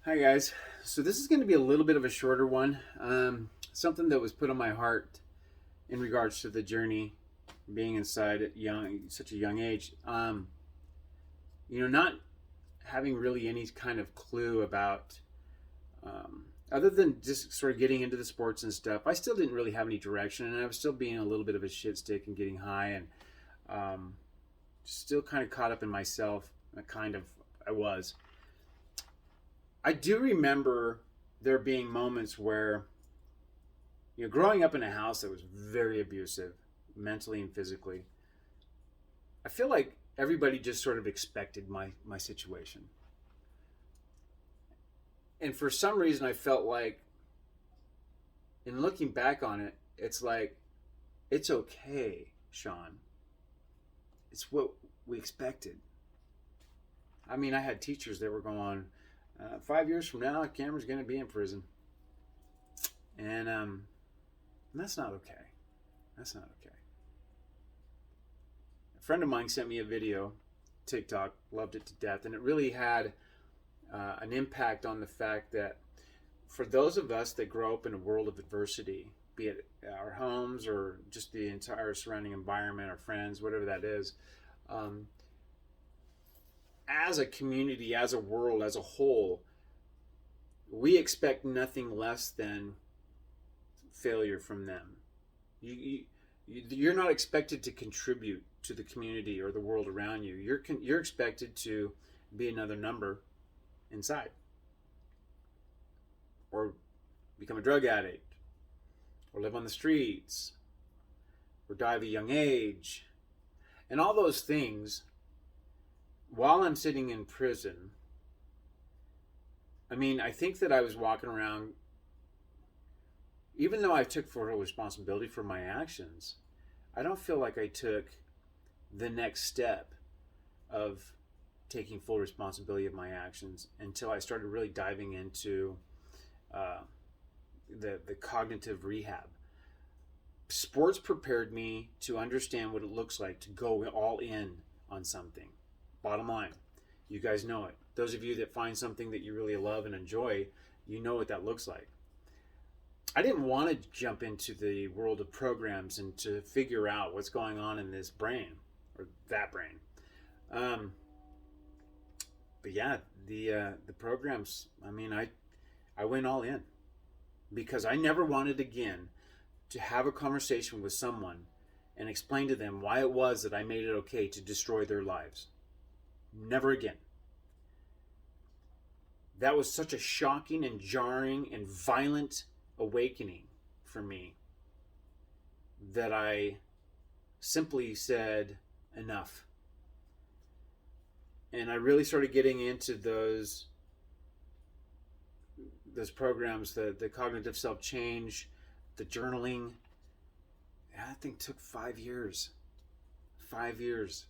Hi guys. So this is going to be a little bit of a shorter one. Something that was put on my heart in regards to the journey, being inside at such a young age. Not having really any kind of clue about, other than just sort of getting into the sports and stuff. I still didn't really have any direction, and I was still being a little bit of a shit stick and getting high, and um, still kind of caught up in myself. I was. I do remember there being moments where, growing up in a house that was very abusive, mentally and physically, I feel like everybody just sort of expected my situation. And for some reason, I felt like, in looking back on it, it's like, it's okay, Sean. It's what we expected. I mean, I had teachers that were going, 5 years from now, Cameron's going to be in prison. And that's not okay. That's not okay. A friend of mine sent me a video, TikTok, loved it to death, and it really had an impact on the fact that for those of us that grow up in a world of adversity, be it our homes or just the entire surrounding environment, our friends, whatever that is, um, as a community, as a world, as a whole, we expect nothing less than failure from them. You're not expected to contribute to the community or the world around you. You're expected to be another number inside, or become a drug addict, or live on the streets, or die of a young age, and all those things. While I'm sitting in prison, I mean, I think that I was walking around, even though I took full responsibility for my actions, I don't feel like I took the next step of taking full responsibility of my actions until I started really diving into uh, the cognitive rehab. Sports prepared me to understand what it looks like to go all in on something. Bottom line, you guys know it. Those of you that find something that you really love and enjoy, you know what that looks like. I didn't want to jump into the world of programs and to figure out what's going on in this brain or that brain. Um, but yeah, the programs. I mean, I went all in because I never wanted again to have a conversation with someone and explain to them why it was that I made it okay to destroy their lives. Never again. That was such a shocking and jarring and violent awakening for me that I simply said enough. And I really started getting into those programs, the cognitive self change, the journaling. That thing took 5 years. 5 years.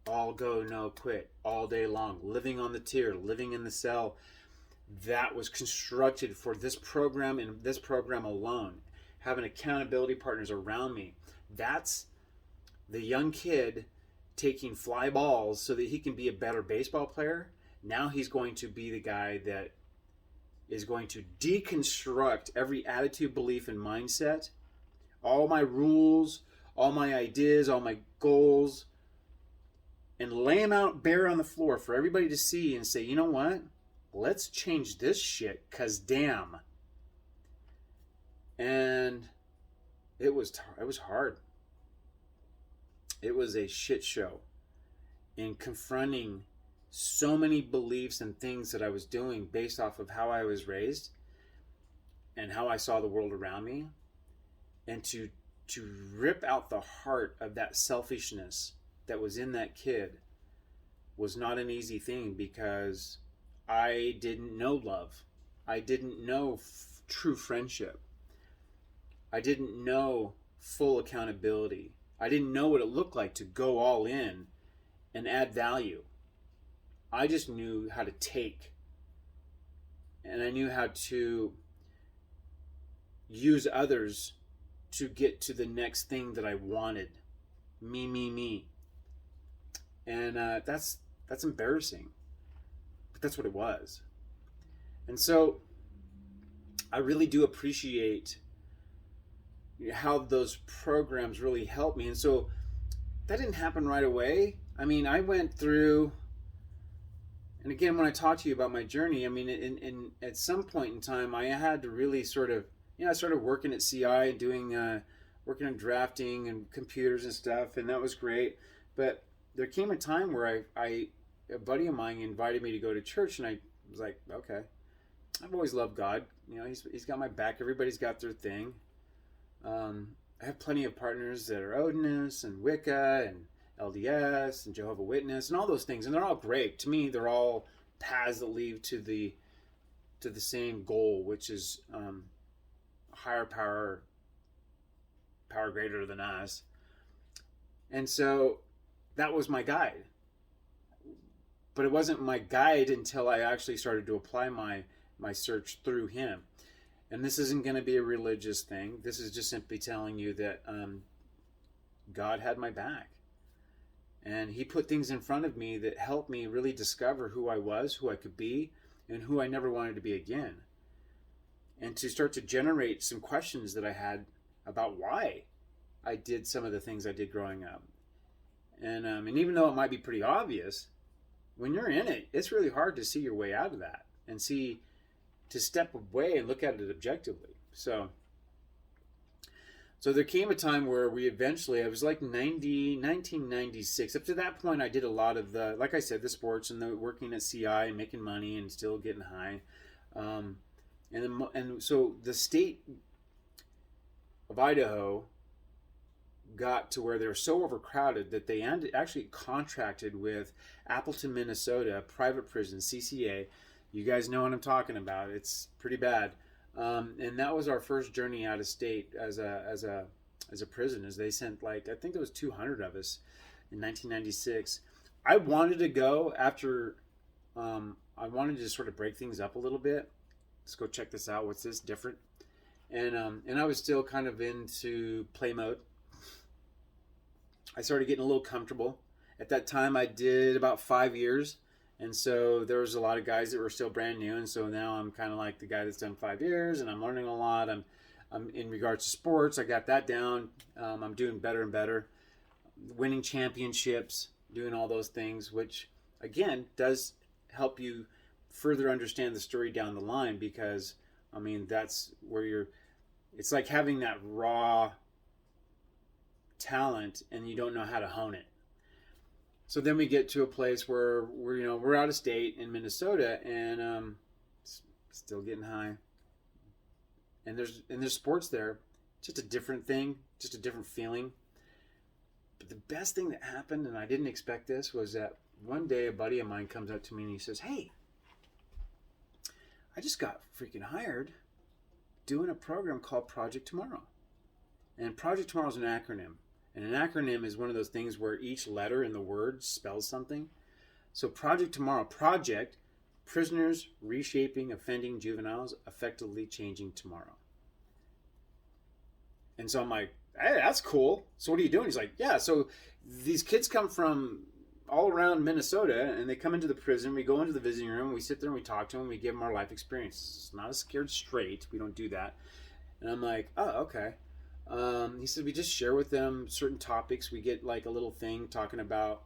All go, no quit, all day long, living on the tier, living in the cell. That was constructed for this program and this program alone. Having accountability partners around me. That's the young kid taking fly balls so that he can be a better baseball player. Now he's going to be the guy that is going to deconstruct every attitude, belief, and mindset. All my rules, all my ideas, all my goals, and lay them out bare on the floor for everybody to see and say, you know what? Let's change this shit, cause damn. And it was hard. It was a shit show in confronting so many beliefs and things that I was doing based off of how I was raised and how I saw the world around me, and to rip out the heart of that selfishness that was in that kid was not an easy thing because I didn't know love. I didn't know true friendship. I didn't know full accountability. I didn't know what it looked like to go all in and add value. I just knew how to take, and I knew how to use others to get to the next thing that I wanted. Me. And that's embarrassing, but that's what it was. And so I really do appreciate how those programs really helped me. And so that didn't happen right away. I mean, I went through, and again, when I talk to you about my journey, I mean, in at some point in time, I had to really sort of, I started working at CI and doing, working on drafting and computers and stuff, and that was great. But there came a time where a buddy of mine invited me to go to church, and I was like, okay, I've always loved God. He's got my back. Everybody's got their thing. I have plenty of partners that are Odinists and Wicca and LDS and Jehovah Witness and all those things, and they're all great. To me, they're all paths that lead to the same goal, which is higher power greater than us. And so that was my guide. But it wasn't my guide until I actually started to apply my search through him. And this isn't going to be a religious thing. This is just simply telling you that God had my back. And he put things in front of me that helped me really discover who I was, who I could be, and who I never wanted to be again. And to start to generate some questions that I had about why I did some of the things I did growing up. And even though it might be pretty obvious, when you're in it, it's really hard to see your way out of that and to step away and look at it objectively. So there came a time where we eventually, it was like 1996. Up to that point, I did a lot of like I said, the sports and the working at CI and making money and still getting high. And so the state of Idaho got to where they were so overcrowded that they actually contracted with Appleton, Minnesota, a private prison, CCA. You guys know what I'm talking about. It's pretty bad. And that was our first journey out of state as a prison. As they sent, like, I think there was 200 of us in 1996. I wanted to go after. I wanted to sort of break things up a little bit. Let's go check this out. What's this different? And I was still kind of into play mode. I started getting a little comfortable. At that time, I did about 5 years. And so there was a lot of guys that were still brand new. And so now I'm kind of like the guy that's done 5 years, and I'm learning a lot. I'm in regards to sports, I got that down. I'm doing better and better, winning championships, doing all those things, which again does help you further understand the story down the line, because I mean, that's where it's like having that raw talent and you don't know how to hone it. So then we get to a place where we're out of state in Minnesota, and still getting high. And there's sports there, just a different thing, just a different feeling. But the best thing that happened, and I didn't expect this, was that one day a buddy of mine comes up to me and he says, "Hey, I just got freaking hired doing a program called Project Tomorrow." And Project Tomorrow is an acronym. And an acronym is one of those things where each letter in the word spells something. So Project Tomorrow, project, prisoners reshaping offending juveniles, effectively changing tomorrow. And so I'm like, hey, that's cool. So what are you doing? He's like, yeah, so these kids come from all around Minnesota, and they come into the prison. We go into the visiting room, we sit there and we talk to them, we give them our life experience. It's not a scared straight. We don't do that. And I'm like, oh, okay. He said we just share with them certain topics. We get like a little thing talking about,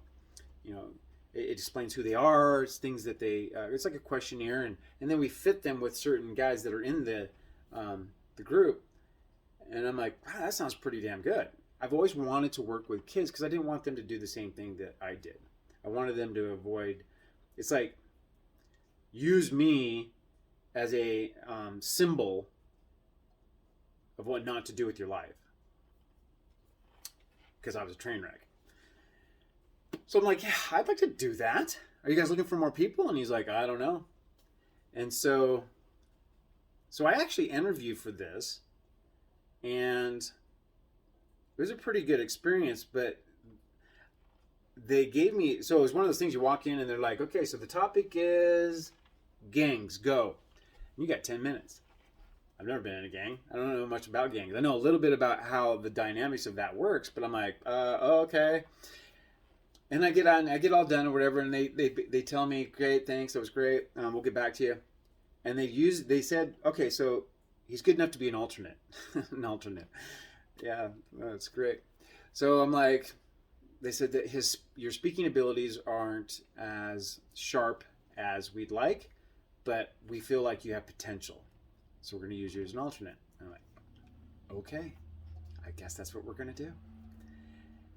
it explains who they are. It's things that it's like a questionnaire, and then we fit them with certain guys that are in the group. And I'm like, wow, that sounds pretty damn good. I've always wanted to work with kids because I didn't want them to do the same thing that I did. I wanted them to avoid, it's like, use me as a symbol of what not to do with your life, because I was a train wreck. So I'm like, yeah, I'd like to do that. Are you guys looking for more people? And he's like, I don't know. And so I actually interviewed for this, and it was a pretty good experience, but they gave me, so it was one of those things, you walk in and they're like, okay, so the topic is gangs, go. You got 10 minutes. I've never been in a gang. I don't know much about gangs. I know a little bit about how the dynamics of that works, but I'm like, okay. And I get all done or whatever, and they tell me, great, thanks, that was great. We'll get back to you. And they said, okay, so he's good enough to be an alternate. An alternate. Yeah, that's great. So I'm like, they said that your speaking abilities aren't as sharp as we'd like, but we feel like you have potential. So we're going to use you as an alternate. And I'm like, okay, I guess that's what we're going to do.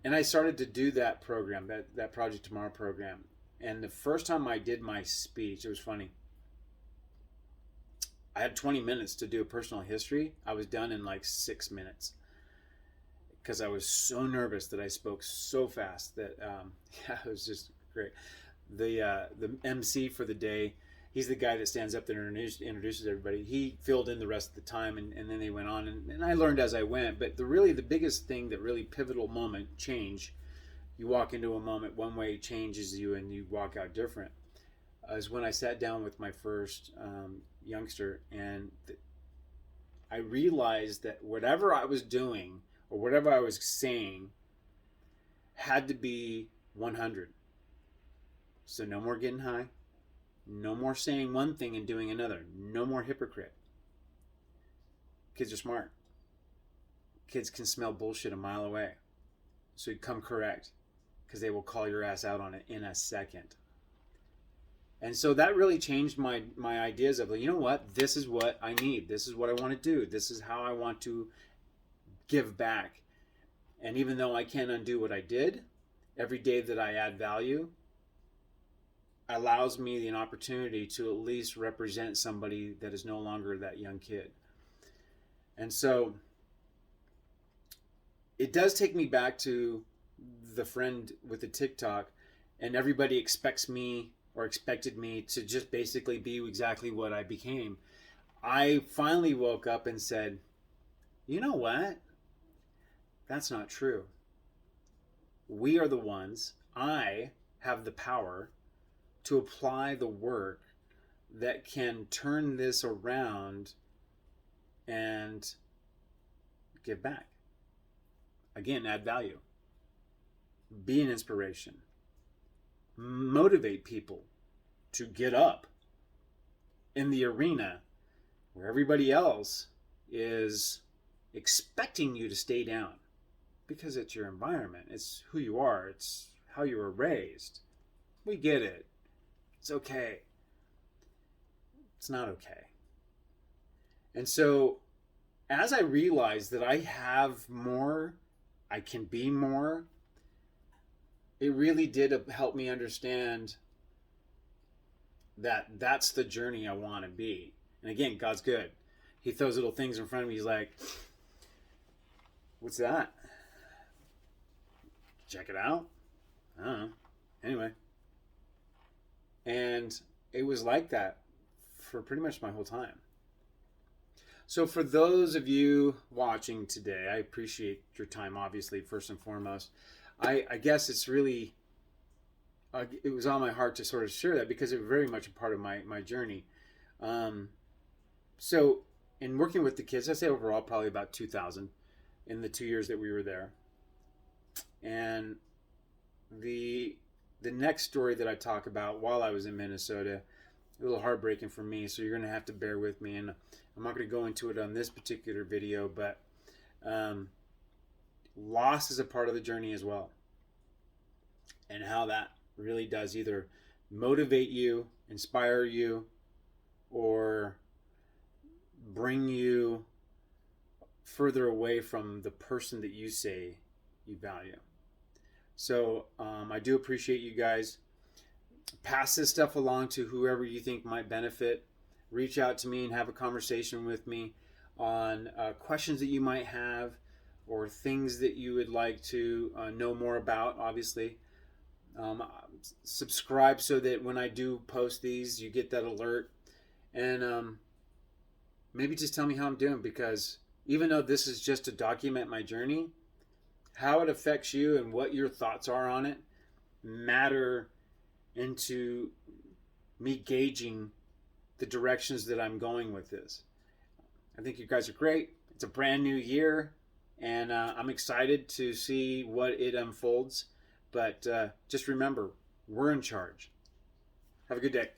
And I started to do that program, that Project Tomorrow program. And the first time I did my speech, it was funny. I had 20 minutes to do a personal history. I was done in like 6 minutes because I was so nervous that I spoke so fast that yeah, it was just great. The MC for the day, he's the guy that stands up there and introduces everybody. He filled in the rest of the time, and then they went on, and I learned as I went. But the biggest thing, that really pivotal moment, change. You walk into a moment, one way changes you, and you walk out different. Is when I sat down with my first youngster, and I realized that whatever I was doing or whatever I was saying had to be 100. So no more getting high. No more saying one thing and doing another. No more hypocrite. Kids are smart. Kids can smell bullshit a mile away. So you come correct, because they will call your ass out on it in a second. And so that really changed my ideas of, you know what? This is what I need. This is what I want to do. This is how I want to give back. And even though I can't undo what I did, every day that I add value allows me an opportunity to at least represent somebody that is no longer that young kid. And so it does take me back to the friend with the TikTok, and everybody expects me or expected me to just basically be exactly what I became. I finally woke up and said, you know what? That's not true. We are the ones. I have the power to apply the work that can turn this around and give back. Again, add value. Be an inspiration. Motivate people to get up in the arena where everybody else is expecting you to stay down, because it's your environment. It's who you are. It's how you were raised. We get it. It's okay. It's not okay. And so as I realized that I have more, I can be more, it really did help me understand that that's the journey I want to be. And again, God's good. He throws little things in front of me. He's like, what's that? Check it out. I don't know. Anyway. And it was like that for pretty much my whole time. So for those of you watching today, I appreciate your time, obviously, first and foremost. I guess it's really, it was on my heart to sort of share that, because it was very much a part of my journey. So in working with the kids, I say overall probably about 2,000 in the 2 years that we were there. And the next story that I talk about while I was in Minnesota, a little heartbreaking for me, so you're going to have to bear with me. And I'm not going to go into it on this particular video, but loss is a part of the journey as well. And how that really does either motivate you, inspire you, or bring you further away from the person that you say you value. So I do appreciate you guys. Pass this stuff along to whoever you think might benefit. Reach out to me and have a conversation with me on questions that you might have, or things that you would like to know more about, obviously. Subscribe so that when I do post these, you get that alert. And maybe just tell me how I'm doing, because even though this is just to document my journey, how it affects you and what your thoughts are on it matter into me gauging the directions that I'm going with this. I think you guys are great. It's a brand new year, and I'm excited to see what it unfolds. But just remember, we're in charge. Have a good day.